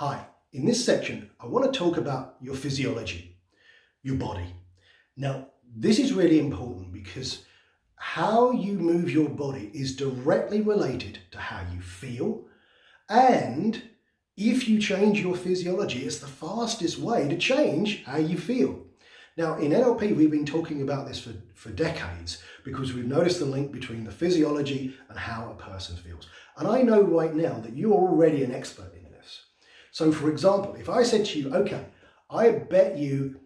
Hi, in this section, I want to talk about your physiology, your body. Now, this is really important because how you move your body is directly related to how you feel. And if you change your physiology, it's the fastest way to change how you feel. Now, in NLP, we've been talking about this for decades because we've noticed the link between the physiology and how a person feels. And I know right now that you're already an expert in this. So, for example, if I said to you, okay, I bet you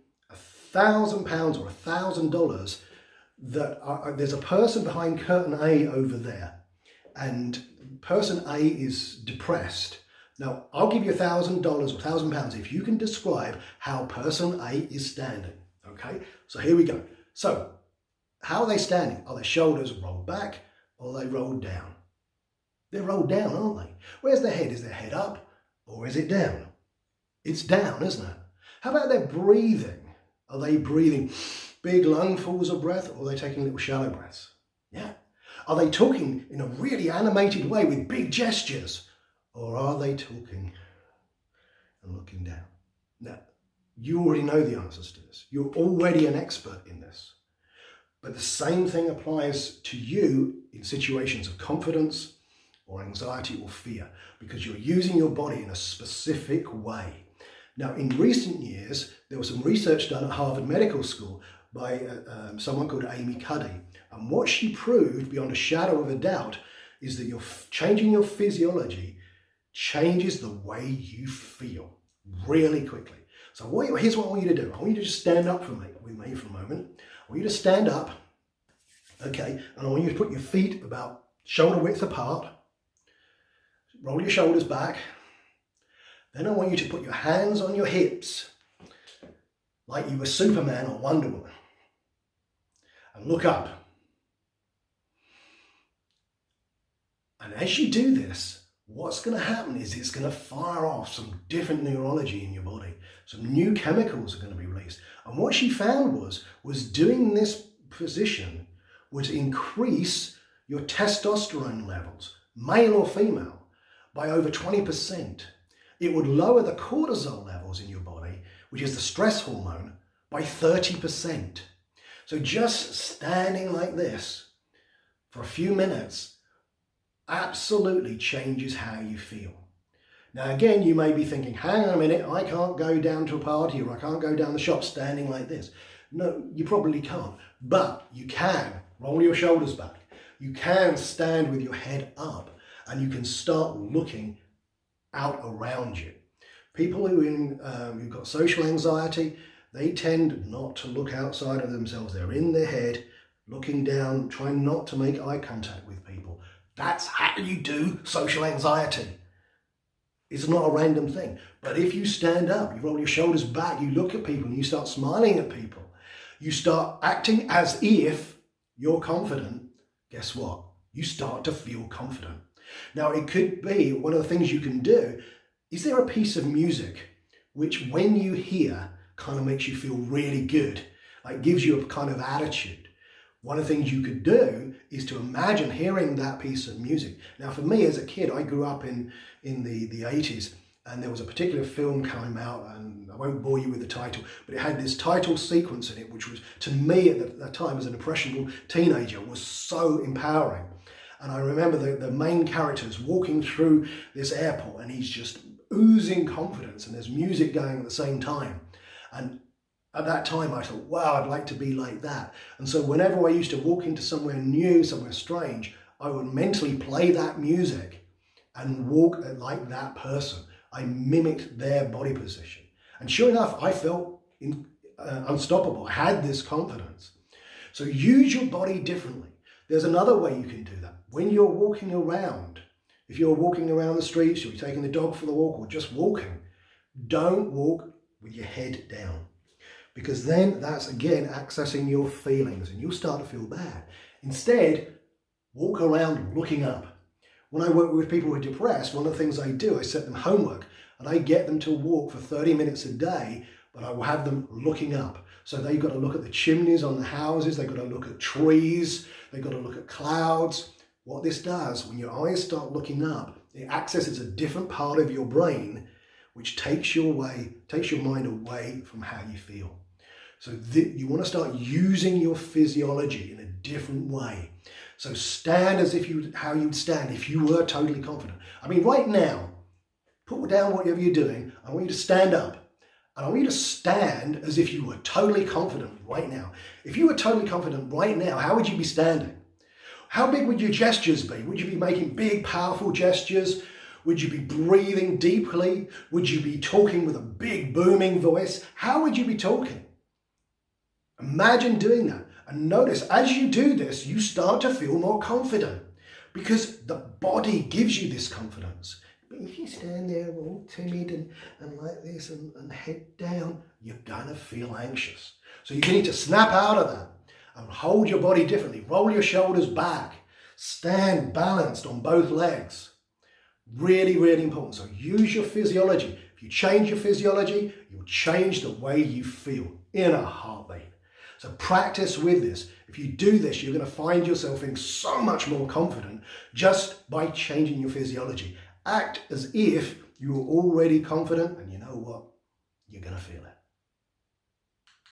£1,000 or $1,000 that there's a person behind curtain A over there, and person A is depressed. Now, I'll give you $1,000 or £1,000 if you can describe how person A is standing. Okay, so here we go. So, how are they standing? Are their shoulders rolled back or are they rolled down? They're rolled down, aren't they? Where's their head? Is their head up or is it down? It's down, isn't it? How about their breathing? Are they breathing big lungfuls of breath or are they taking little shallow breaths? Yeah. Are they talking in a really animated way with big gestures? Or are they talking and looking down? Now, you already know the answers to this. You're already an expert in this. But the same thing applies to you in situations of confidence or anxiety or fear, because you're using your body in a specific way. Now, in recent years, there was some research done at Harvard Medical School by someone called Amy Cuddy. And what she proved, beyond a shadow of a doubt, is that you're changing your physiology changes the way you feel really quickly. So here's what I want you to do. I want you to just stand up with me for a moment. I want you to stand up, okay, and I want you to put your feet about shoulder width apart. Roll your shoulders back. Then I want you to put your hands on your hips like you were Superman or Wonder Woman. And look up. And as you do this, what's going to happen is it's going to fire off some different neurology in your body. Some new chemicals are going to be released. And what she found was doing this position would increase your testosterone levels, male or female, by over 20%. It would lower the cortisol levels in your body, which is the stress hormone, by 30%. So just standing like this for a few minutes absolutely changes how you feel. Now again, you may be thinking, hang on a minute, I can't go down to a party or I can't go down the shop standing like this. No, you probably can't, but you can roll your shoulders back. You can stand with your head up and you can start looking out around you. People who've got social anxiety, they tend not to look outside of themselves. They're in their head, looking down, trying not to make eye contact with people. That's how you do social anxiety. It's not a random thing. But if you stand up, you roll your shoulders back, you look at people and you start smiling at people, you start acting as if you're confident, guess what? You start to feel confident. Now, it could be one of the things you can do. Is there a piece of music which when you hear kind of makes you feel really good, like gives you a kind of attitude? One of the things you could do is to imagine hearing that piece of music. Now, for me as a kid, I grew up in the 80s, and there was a particular film coming out, and I won't bore you with the title, but it had this title sequence in it, which was, to me at that time as an impressionable teenager, was so empowering. And I remember the main character is walking through this airport and he's just oozing confidence and there's music going at the same time. And at that time I thought, wow, I'd like to be like that. And so whenever I used to walk into somewhere new, somewhere strange, I would mentally play that music and walk like that person. I mimicked their body position. And sure enough, I felt unstoppable. I had this confidence. So use your body differently. There's another way you can do that. When you're walking around, if you're walking around the streets, or you're taking the dog for the walk, or just walking, don't walk with your head down. Because then that's, again, accessing your feelings and you'll start to feel bad. Instead, walk around looking up. When I work with people who are depressed, one of the things I do, I set them homework and I get them to walk for 30 minutes a day, but I will have them looking up. So they've got to look at the chimneys on the houses, they've got to look at trees, they've got to look at clouds. What this does, when your eyes start looking up, it accesses a different part of your brain which takes your mind away from how you feel. So you want to start using your physiology in a different way. So stand as if how you'd stand if you were totally confident. I mean, right now, put down whatever you're doing. I want you to stand up. And I want you to stand as if you were totally confident right now. If you were totally confident right now, how would you be standing? How big would your gestures be? Would you be making big, powerful gestures? Would you be breathing deeply? Would you be talking with a big, booming voice? How would you be talking? Imagine doing that. And notice, as you do this, you start to feel more confident because the body gives you this confidence. But if you stand there all timid and like this and head down, you're going to feel anxious. So you need to snap out of that and hold your body differently. Roll your shoulders back. Stand balanced on both legs. Really, really important. So use your physiology. If you change your physiology, you'll change the way you feel in a heartbeat. So practice with this. If you do this, you're going to find yourself feeling so much more confident just by changing your physiology. Act as if you were already confident, and you know what? You're going to feel it.